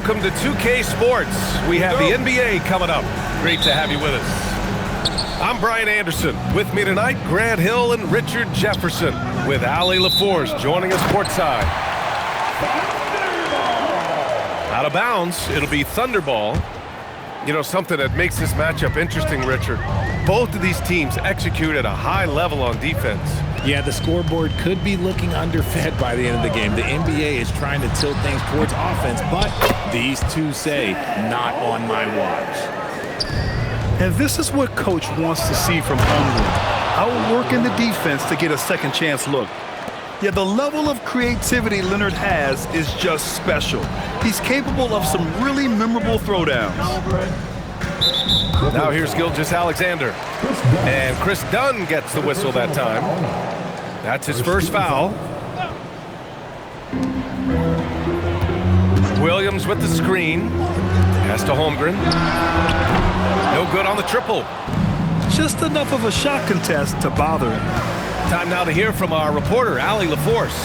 welcome to 2K Sports. We have the NBA coming up. Great to have you with us. I'm Brian Anderson. With me tonight, Grant Hill and Richard Jefferson, with Allie LaForce joining us courtside. Out of bounds, it'll be Thunderball. You know, something that makes this matchup interesting, Richard. Both of these teams execute at a high level on defense. Yeah, the scoreboard could be looking underfed by the end of the game. The NBA is trying to tilt things towards offense, but these two say, not on my watch. And this is what Coach wants to see from Holmgren. Outworking the defense to get a second chance look. Yeah, the level of creativity Leonard has is just special. He's capable of some really memorable throwdowns. Now here's Gilgeous-Alexander. And Chris Dunn gets the whistle that time. That's his first foul. Williams with the screen. Pass to Holmgren. No good on the triple. Just enough of a shot contest to bother him. Time now to hear from our reporter, Allie LaForce.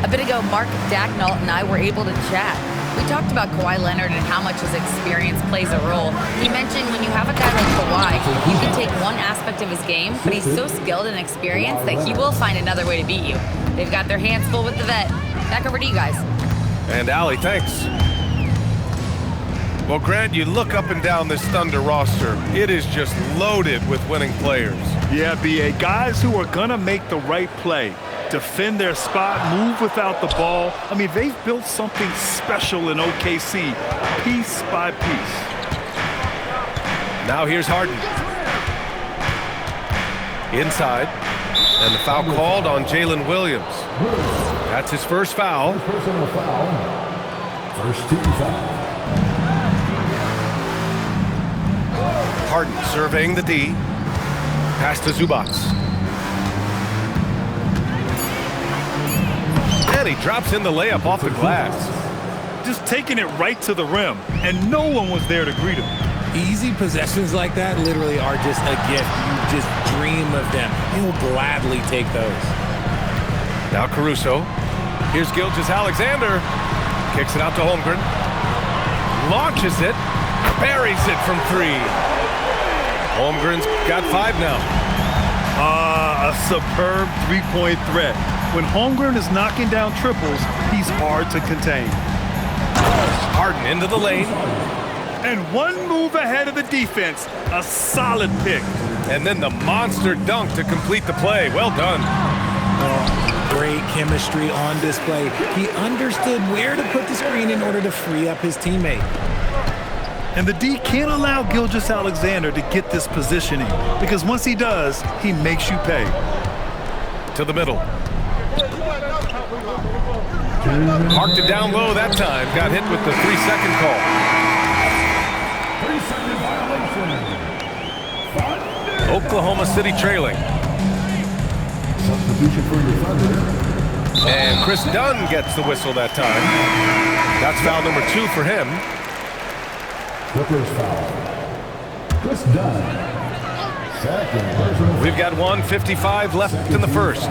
A bit ago, Mark Dacknault and I were able to chat. We talked about Kawhi Leonard and how much his experience plays a role. He mentioned when you have a guy like Kawhi, you can take one aspect of his game, but he's so skilled and experienced that he will find another way to beat you. They've got their hands full with the vet. Back over to you guys. And Allie, thanks. Well, Grant, you look up and down this Thunder roster. It is just loaded with winning players. Yeah, B.A. Guys who are going to make the right play. Defend their spot, move without the ball. I mean, they've built something special in OKC, piece by piece. Now here's Harden. Inside. And the foul called on Jalen Williams. That's his first foul. First team foul. Harden surveying the D. Pass to Zubac. And he drops in the layup off the glass. Just taking it right to the rim, and no one was there to greet him. Easy possessions like that literally are just a gift. You just dream of them. He'll gladly take those. Now Caruso. Here's Gilgeous-Alexander. Kicks it out to Holmgren. Launches it. Buries it from three. Holmgren's got 5 now. A superb three-point threat. When Holmgren is knocking down triples, he's hard to contain. Harden into the lane. And one move ahead of the defense. A solid pick. And then the monster dunk to complete the play. Well done. Great chemistry on display. He understood where to put the screen in order to free up his teammate. And the D can't allow Gilgeous-Alexander to get this positioning, because once he does, he makes you pay. To the middle. Parked it down low that time. Got hit with the 3-second call. 3-second violation. Oklahoma City trailing. Substitution for your Thunder. And Chris Dunn gets the whistle that time. That's foul number 2 for him. Clippers foul. Chris Dunn. Second personal. We've got 1:55 left in the first.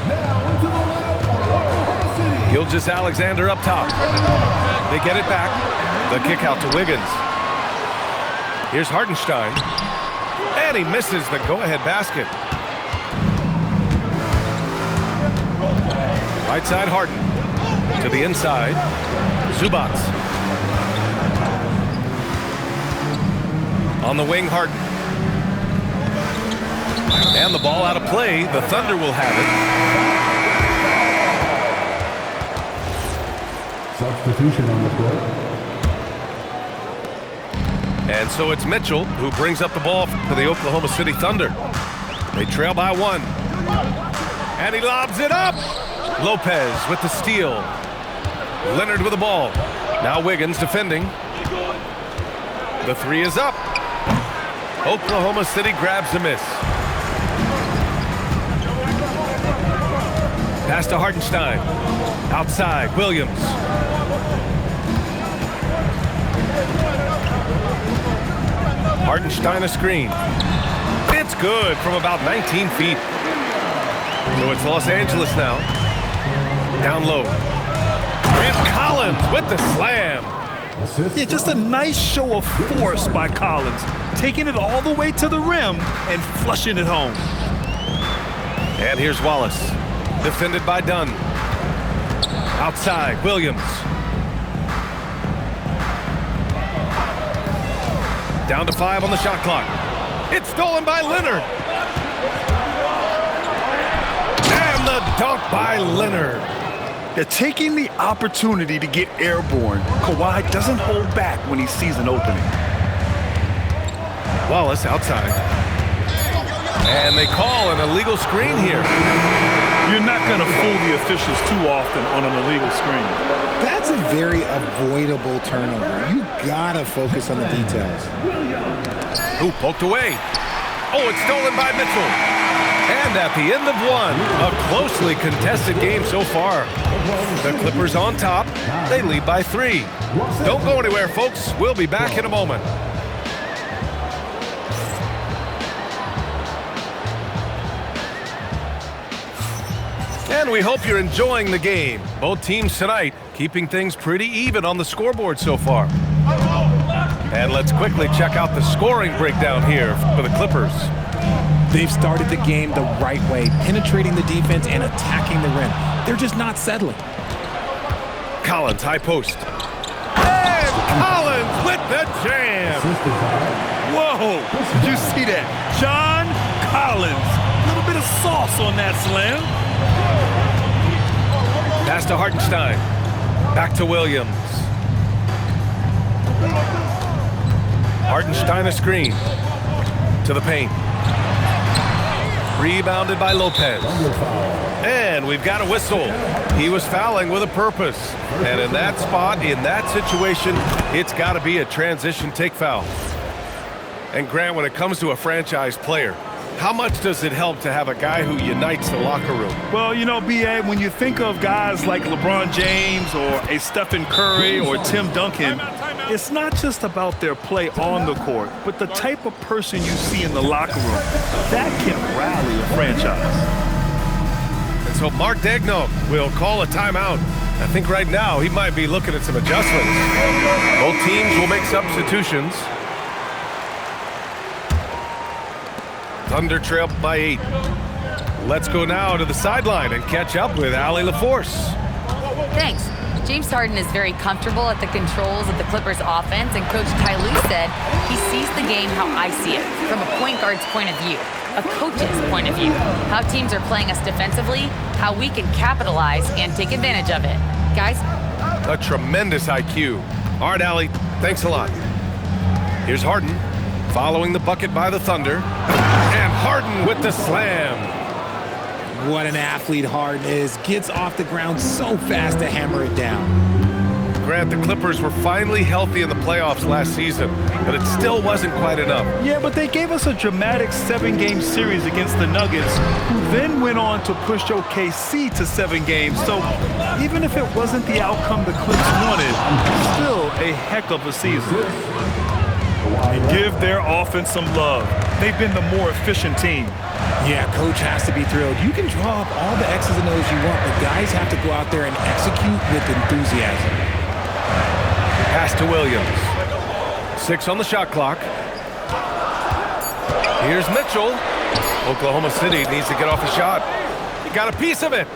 Now into the lineup for Oklahoma City. Gilgeous-Alexander up top. They get it back. The kick out to Wiggins. Here's Hartenstein. And he misses the go-ahead basket. Right side Harden. To the inside. Zubac. On the wing, Harden. And the ball out of play. The Thunder will have it. Substitution on the court. And so it's Mitchell who brings up the ball for the Oklahoma City Thunder. They trail by 1. And he lobs it up. Lopez with the steal. Leonard with the ball. Now Wiggins defending. The 3 is up. Oklahoma City grabs a miss. Pass to Hartenstein. Outside, Williams. Hartenstein a screen. It's good from about 19 feet. So it's Los Angeles now. Down low. And Collins with the slam. Yeah, just a nice show of force by Collins, taking it all the way to the rim and flushing it home. And here's Wallace, defended by Dunn. Outside, Williams. Down to 5 on the shot clock. It's stolen by Leonard. And the dunk by Leonard. They're taking the opportunity to get airborne. Kawhi doesn't hold back when he sees an opening. Wallace outside. And they call an illegal screen here. You're not going to fool the officials too often on an illegal screen. That's a very avoidable turnover. You gotta focus on the details. Ooh, poked away. Oh, it's stolen by Mitchell. And at the end of one, a closely contested game so far. The Clippers on top. They lead by 3. Don't go anywhere, folks. We'll be back in a moment. And we hope you're enjoying the game. Both teams tonight keeping things pretty even on the scoreboard so far. And let's quickly check out the scoring breakdown here for the Clippers. They've started the game the right way, penetrating the defense and attacking the rim. They're just not settling. Collins, high post. And Collins with the jam. Whoa, did you see that? John Collins. A little bit of sauce on that slam. Pass to Hartenstein. Back to Williams. Hartenstein a screen. To the paint. Rebounded by Lopez. And we've got a whistle. He was fouling with a purpose. And in that spot, in that situation, it's got to be a transition take foul. And Grant, when it comes to a franchise player, how much does it help to have a guy who unites the locker room? Well, you know, B.A., when you think of guys like LeBron James or a Stephen Curry or Tim Duncan, it's not just about their play on the court, but the type of person you see in the locker room. That can rally a franchise. And so Mark Daigneault will call a timeout. I think right now he might be looking at some adjustments. Both teams will make substitutions. Thunder trail by 8. Let's go now to the sideline and catch up with Allie LaForce. Thanks. James Harden is very comfortable at the controls of the Clippers offense, and Coach Ty Lue said he sees the game how I see it, from a point guard's point of view, a coach's point of view, how teams are playing us defensively, how we can capitalize and take advantage of it. Guys? A tremendous IQ. All right, Allie, thanks a lot. Here's Harden, following the bucket by the Thunder, and Harden with the slam. What an athlete Harden is. Gets off the ground so fast to hammer it down. Grant, the Clippers were finally healthy in the playoffs last season, but it still wasn't quite enough. Yeah, but they gave us a dramatic 7-game series against the Nuggets, who then went on to push OKC to 7 games. So even if it wasn't the outcome the Clips wanted, still a heck of a season. And give their offense some love. They've been the more efficient team. Yeah, coach has to be thrilled. You can draw up all the X's and O's you want, but guys have to go out there and execute with enthusiasm. Pass to Williams. 6 on the shot clock. Here's Mitchell. Oklahoma City needs to get off a shot. He got a piece of it.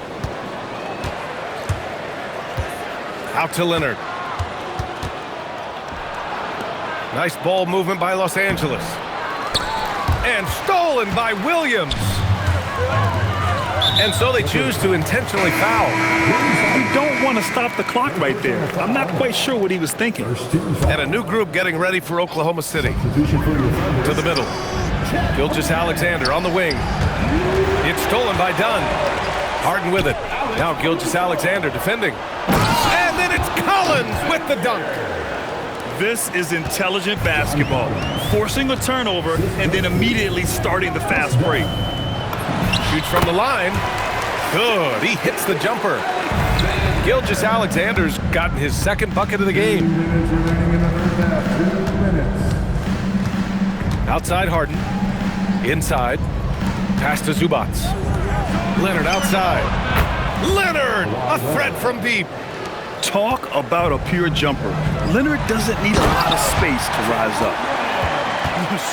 Out to Leonard. Nice ball movement by Los Angeles. And stolen by Williams. And so they choose to intentionally foul. You don't want to stop the clock right there. I'm not quite sure what he was thinking. And a new group getting ready for Oklahoma City. To the middle. Gilgeous-Alexander on the wing. It's stolen by Dunn. Harden with it. Now Gilgeous-Alexander defending. And then it's Collins with the dunk. This is intelligent basketball. Forcing a turnover and then immediately starting the fast break. Shoots from the line. Good. He hits the jumper. Gilgeous-Alexander's gotten his second bucket of the game. Outside Harden. Inside. Pass to Zubats. Leonard outside. Leonard! A threat from deep. Talk about a pure jumper. Leonard doesn't need a lot of space to rise up.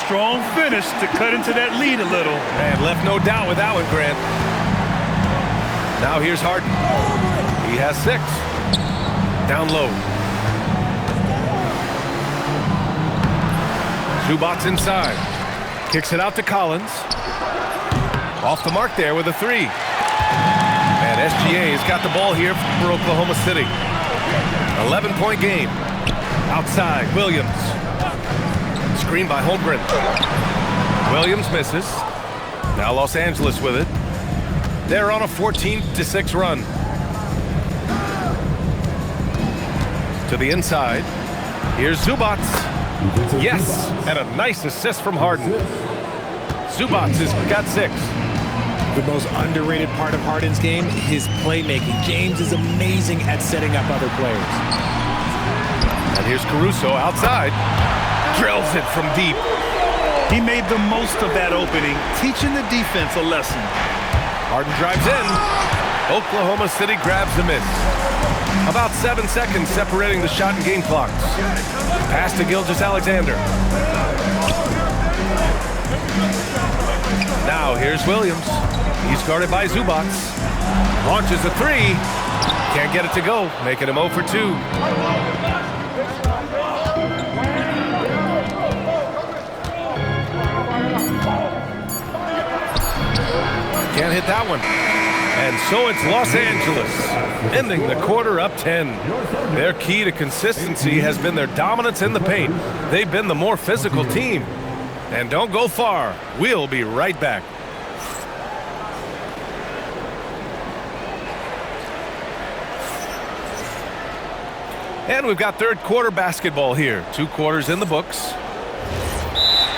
Strong finish to cut into that lead a little. And left no doubt with that one, Grant. Now here's Harden. He has 6. Down low. Zubac's inside. Kicks it out to Collins. Off the mark there with a 3. And SGA has got the ball here for Oklahoma City. 11-point game. Outside, Williams. Screen by Holmgren. Williams misses. Now Los Angeles with it. They're on a 14-6 run. To the inside. Here's Zubac. Yes, and a nice assist from Harden. Zubac has got 6. The most underrated part of Harden's game, his playmaking. James is amazing at setting up other players. And here's Caruso outside. Drills it from deep. He made the most of that opening, teaching the defense a lesson. Harden drives in. Oklahoma City grabs the miss. About 7 seconds separating the shot and game clocks. Pass to Gilgeous-Alexander. Now here's Williams. He's guarded by Zubac. Launches a 3. Can't get it to go, making him 0 for 2. Can't hit that one. And so it's Los Angeles, ending the quarter up 10. Their key to consistency has been their dominance in the paint. They've been the more physical team. And don't go far. We'll be right back. And we've got third quarter basketball here. 2 quarters in the books.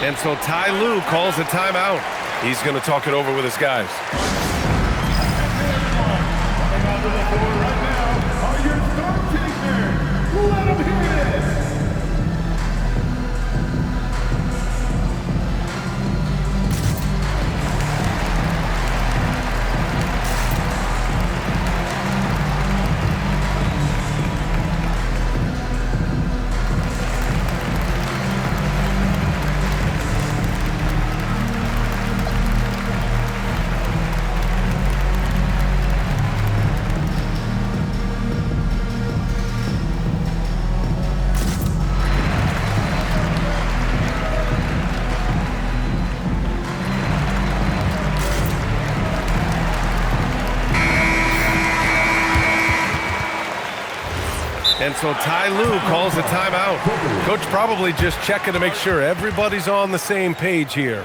And so Ty Lue calls a timeout. He's going to talk it over with his guys. And so Ty Lue calls a timeout. Coach probably just checking to make sure everybody's on the same page here.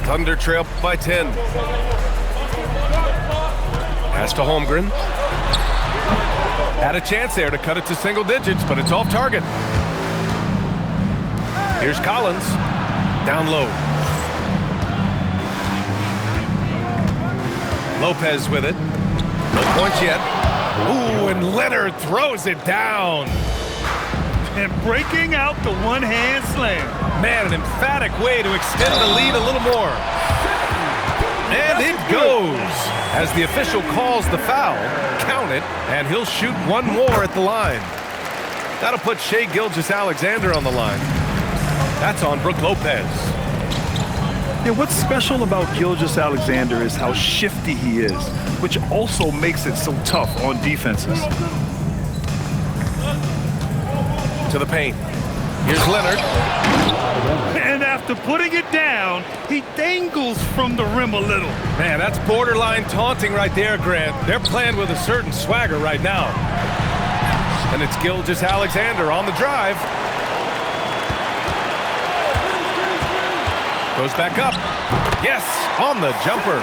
Thunder trail by 10. Pass to Holmgren. Had a chance there to cut it to single digits, but it's off target. Here's Collins. Down low. Lopez with it. No points yet. Ooh, and Leonard throws it down. And breaking out the one-hand slam. Man, an emphatic way to extend the lead a little more. And it goes. As the official calls the foul, count it, and he'll shoot one more at the line. That'll put Shai Gilgeous-Alexander on the line. That's on Brook Lopez. Yeah, what's special about Gilgeous-Alexander is how shifty he is, which also makes it so tough on defenses. To the paint. Here's Leonard. And after putting it down, he dangles from the rim a little. Man, that's borderline taunting right there, Grant. They're playing with a certain swagger right now. And it's Gilgeous-Alexander on the drive. Goes back up. Yes, on the jumper.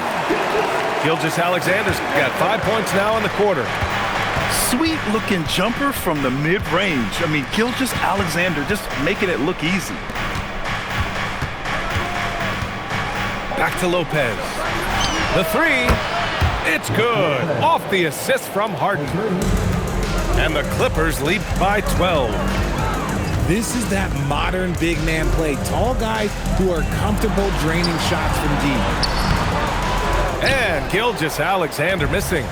Gilgeous-Alexander's got 5 points now in the quarter. Sweet-looking jumper from the mid-range. I mean, Gilgeous-Alexander just making it look easy. Back to Lopez. The three. It's good. Off the assist from Harden. And the Clippers lead by 12. This is that modern big man play. Tall guys who are comfortable draining shots from deep. And Gilgeous-Alexander missing.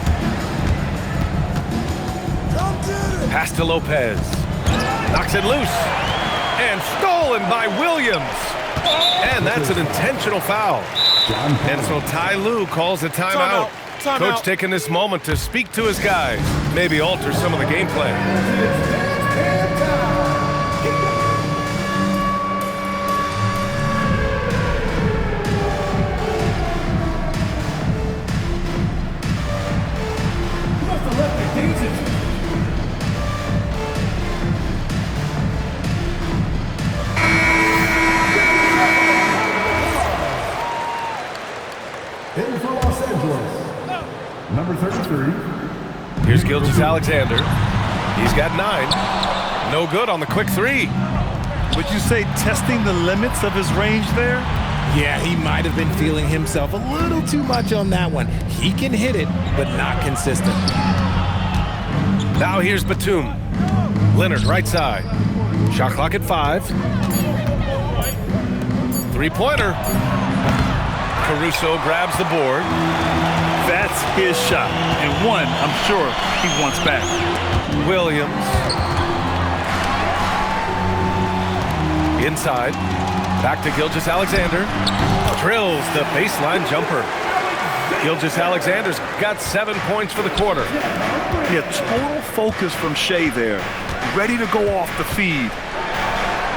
Pass to Lopez. Knocks it loose. And stolen by Williams. And that's an intentional foul. And so Ty Lue calls a timeout. Coach taking this moment to speak to his guys. Maybe alter some of the game plan. Hitting for Los Angeles, number 33. Here's Gilgeous-Alexander. He's got 9. No good on the quick three. Would you say testing the limits of his range there? Yeah, he might have been feeling himself a little too much on that one. He can hit it, but not consistent. Now here's Batum. Leonard, right side. Shot clock at 5. Three-pointer. Caruso grabs the board. That's his shot. And one, I'm sure, he wants back. Williams. Inside. Back to Gilgeous-Alexander. Drills the baseline jumper. Gilgeous-Alexander's got 7 points for the quarter. Yeah, total focus from Shea there. Ready to go off the feed.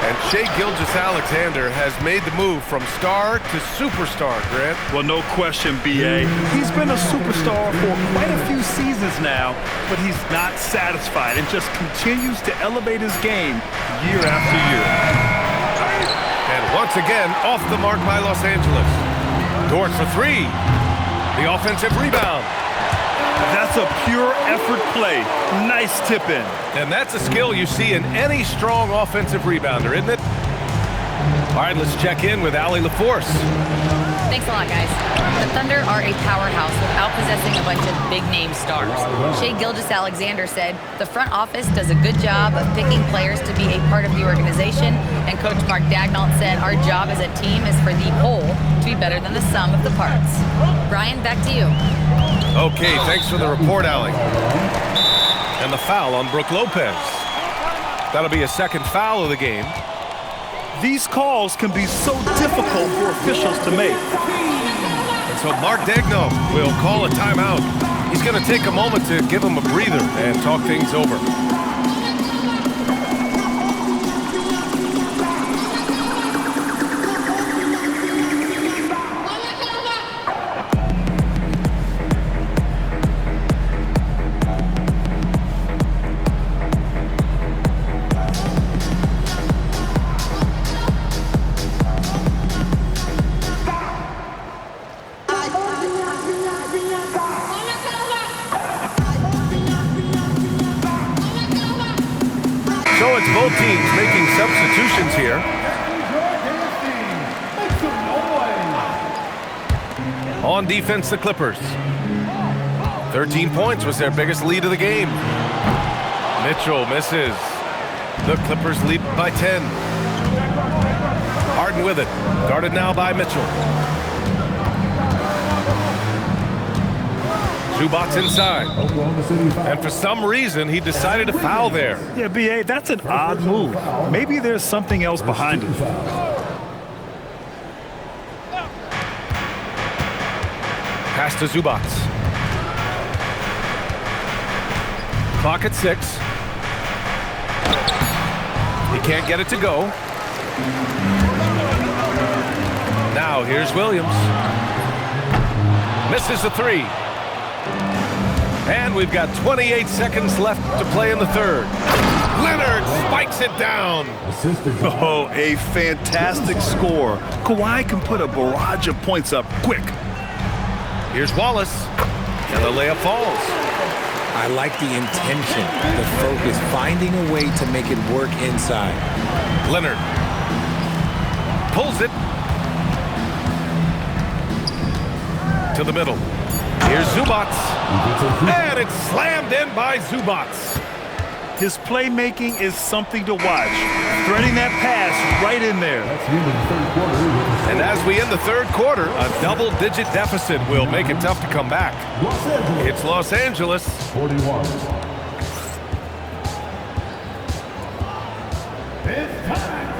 And Shea Gilgeous-Alexander has made the move from star to superstar, Grant. Well, no question, B.A. He's been a superstar for quite a few seasons now, but he's not satisfied and just continues to elevate his game year after year. And once again, off the mark by Los Angeles. Dort for 3. The offensive rebound. That's a pure effort play. Nice tip in. And that's a skill you see in any strong offensive rebounder, isn't it? All right, let's check in with Allie LaForce. Thanks a lot, guys. The Thunder are a powerhouse without possessing a bunch of big-name stars. Shea Gilgeous-Alexander said, the front office does a good job of picking players to be a part of the organization, and Coach Mark Daigneault said, our job as a team is for the whole to be better than the sum of the parts. Brian, back to you. Okay, thanks for the report, Allie. And the foul on Brook Lopez. That'll be a second foul of the game. These calls can be so difficult for officials to make. And so Mark Daigneault will call a timeout. He's going to take a moment to give him a breather and talk things over. So it's both teams making substitutions here. On defense, the Clippers. 13 points was their biggest lead of the game. Mitchell misses. The Clippers lead by 10. Harden with it. Guarded now by Mitchell. Zubac's inside. And for some reason, he decided to foul there. Yeah, B.A., that's an odd move. Maybe there's something else behind it. Pass to Zubac. Clock at 6. He can't get it to go. Now here's Williams. Misses the 3. And we've got 28 seconds left to play in the third. Leonard spikes it down. Assistant. Oh, a fantastic score. Kawhi can put a barrage of points up quick. Here's Wallace, and the layup falls. I like the intention, the focus, finding a way to make it work inside. Leonard pulls it to the middle. Here's Zubats, and it's slammed in by Zubats. His playmaking is something to watch. Threading that pass right in there. That's the end of the third quarter. And as we end the third quarter, a double-digit deficit will make it tough to come back. Los Angeles, It's Los Angeles. 41.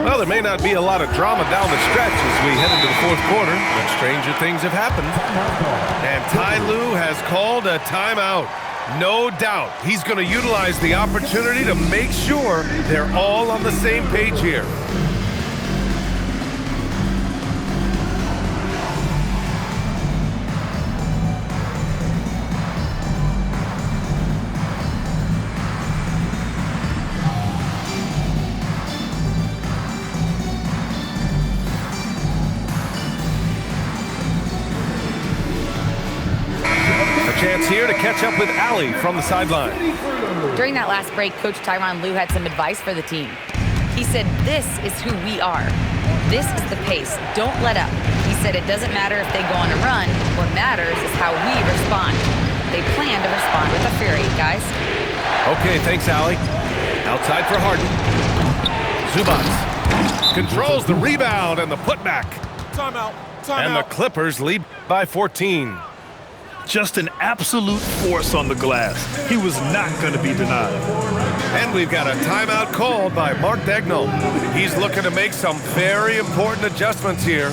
Well, there may not be a lot of drama down the stretch as we head into the fourth quarter, but stranger things have happened. And Ty Lue has called a timeout. No doubt he's going to utilize the opportunity to make sure they're all on the same page here. Chance here to catch up with Allie from the sideline. During that last break, Coach Tyronn Lue had some advice for the team. He said, "This is who we are. This is the pace. Don't let up." He said it doesn't matter if they go on a run. What matters is how we respond. They plan to respond with a fury, guys. Okay, thanks, Allie. Outside for Harden. Zubats controls the rebound and the putback. Timeout. And the Clippers lead by 14. Just an absolute force on the glass. He was not going to be denied. And we've got a timeout called by Mark Daigneault. He's looking to make some very important adjustments here.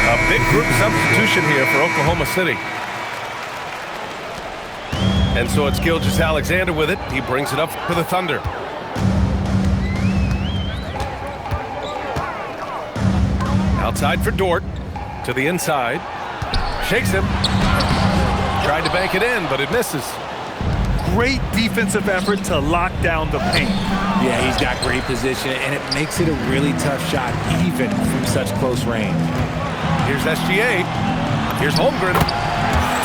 A big group substitution here for Oklahoma City. And so it's Gilgeous-Alexander with it. He brings it up for the Thunder. Outside for Dort, to the inside, shakes him, tried to bank it in, but it misses. Great defensive effort to lock down the paint. Yeah, he's got great position, and it makes it a really tough shot, even from such close range. Here's SGA, here's Holmgren,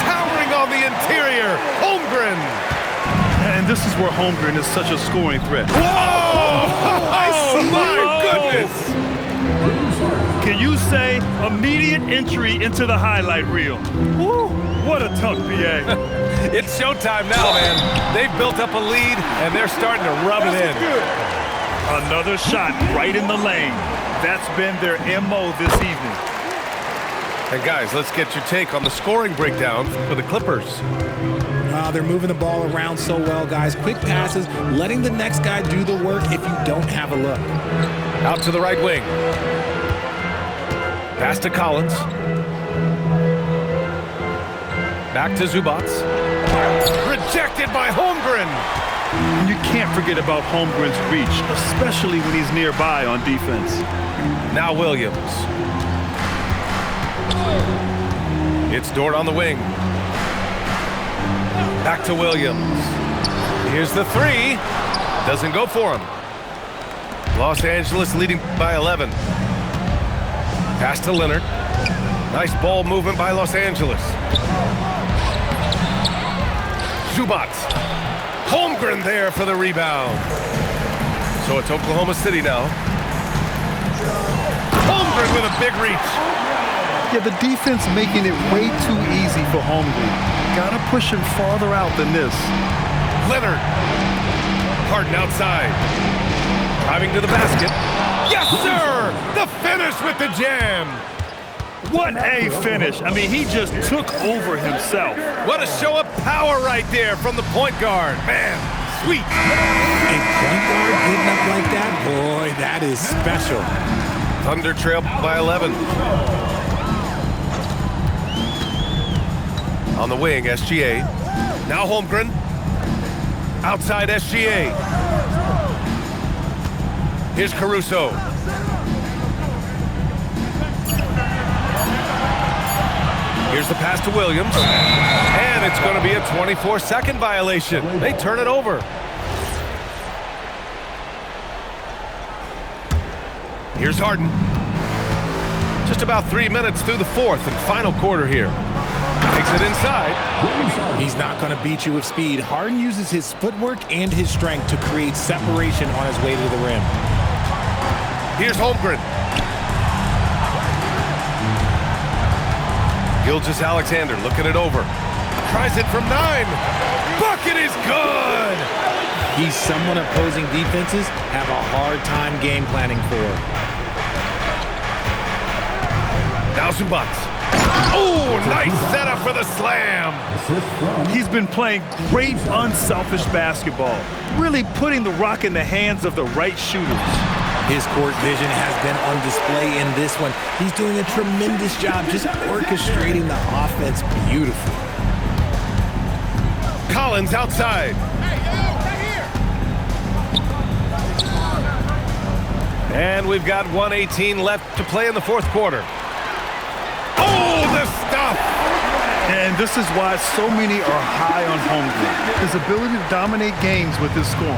towering on the interior, Holmgren! And this is where Holmgren is such a scoring threat. Whoa! Oh, my goodness! Can you say immediate entry into the highlight reel? Woo, what a tough BA. It's showtime now, man. They've built up a lead, and they're starting to rub it in. Another shot right in the lane. That's been their MO this evening. And guys, let's get your take on the scoring breakdown for the Clippers. They're moving the ball around so well, guys. Quick passes, letting the next guy do the work if you don't have a look. Out to the right wing. Pass to Collins. Back to Zubats. Rejected by Holmgren. You can't forget about Holmgren's reach, especially when he's nearby on defense. Now Williams. It's Dort on the wing. Back to Williams. Here's the three. Doesn't go for him. Los Angeles leading by 11. Pass to Leonard. Nice ball movement by Los Angeles. Zubats. Holmgren there for the rebound. So it's Oklahoma City now. Holmgren with a big reach. Yeah, the defense making it way too easy for Holmgren. Gotta push him farther out than this. Leonard. Harden outside. Driving to the basket. Yes, sir! The finish with the jam. What a finish. I mean, he just took over himself. What a show of power right there from the point guard. Man, sweet. A point guard getting up like that? Boy, that is special. Thunder trail by 11. On the wing, SGA. Now Holmgren. Outside SGA. Here's Caruso. Here's the pass to Williams. And it's going to be a 24-second violation. They turn it over. Here's Harden. Just about 3 minutes through the fourth and final quarter here. Takes it inside. He's not going to beat you with speed. Harden uses his footwork and his strength to create separation on his way to the rim. Here's Holmgren. Gilgeous-Alexander looking it over. Tries it from 9. Bucket is good! He's someone opposing defenses have a hard time game planning for. Now Zubac. Oh, nice setup for the slam. He's been playing great, unselfish basketball, really putting the rock in the hands of the right shooters. His court vision has been on display in this one. He's doing a tremendous job just orchestrating the offense beautifully. Collins outside. And we've got 1:18 left to play in the fourth quarter. Oh, the stuff! And this is why so many are high on Holmgren. His ability to dominate games with his scoring.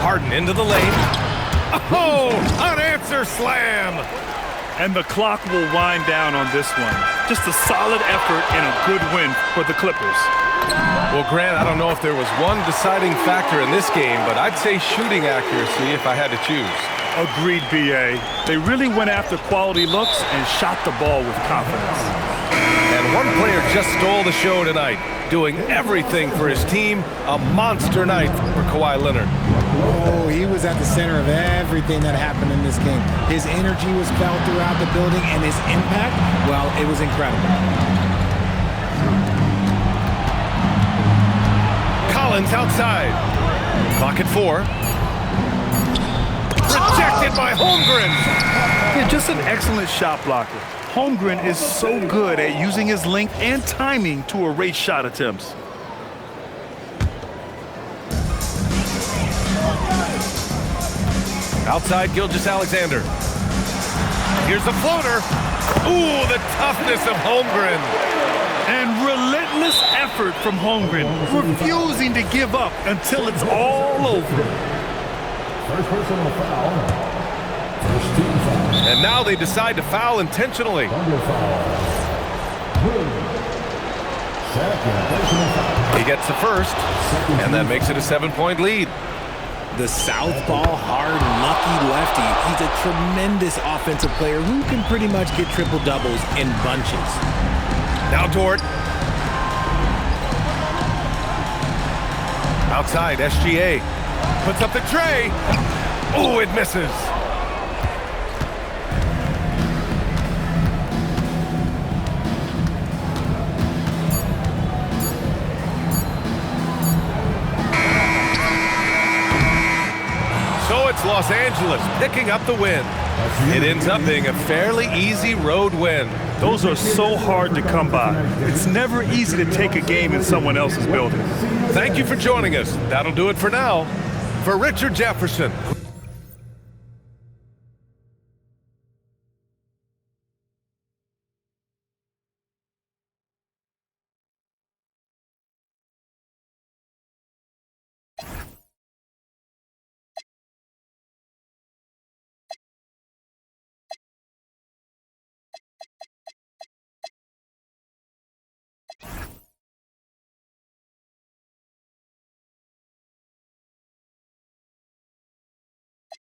Harden into the lane. Oh, unanswered slam! And the clock will wind down on this one. Just a solid effort and a good win for the Clippers. Well, Grant, I don't know if there was one deciding factor in this game, but I'd say shooting accuracy if I had to choose. Agreed, B.A. They really went after quality looks and shot the ball with confidence. And one player just stole the show tonight, doing everything for his team. A monster night for Kawhi Leonard. Oh, he was at the center of everything that happened in this game. His energy was felt throughout the building, and his impact, well, it was incredible. Collins outside. Clock at 4. Rejected by Holmgren. Yeah, just an excellent shot blocker. Holmgren is so good at using his length and timing to erase shot attempts. Outside Gilgeous-Alexander. Here's the floater. Ooh, the toughness of Holmgren. And relentless effort from Holmgren, refusing to give up until it's all over. First personal foul. First team foul. And now they decide to foul intentionally. Double foul. Second personal foul. He gets the first, and that makes it a 7-point lead. The southpaw, hard, lucky lefty. He's a tremendous offensive player who can pretty much get triple-doubles in bunches. Now Dort. Outside, SGA. Puts up the tray. Oh, it misses. So it's Los Angeles picking up the win. It ends up being a fairly easy road win. Those are so hard to come by. It's never easy to take a game in someone else's building. Thank you for joining us. That'll do it for now. For Richard Jefferson.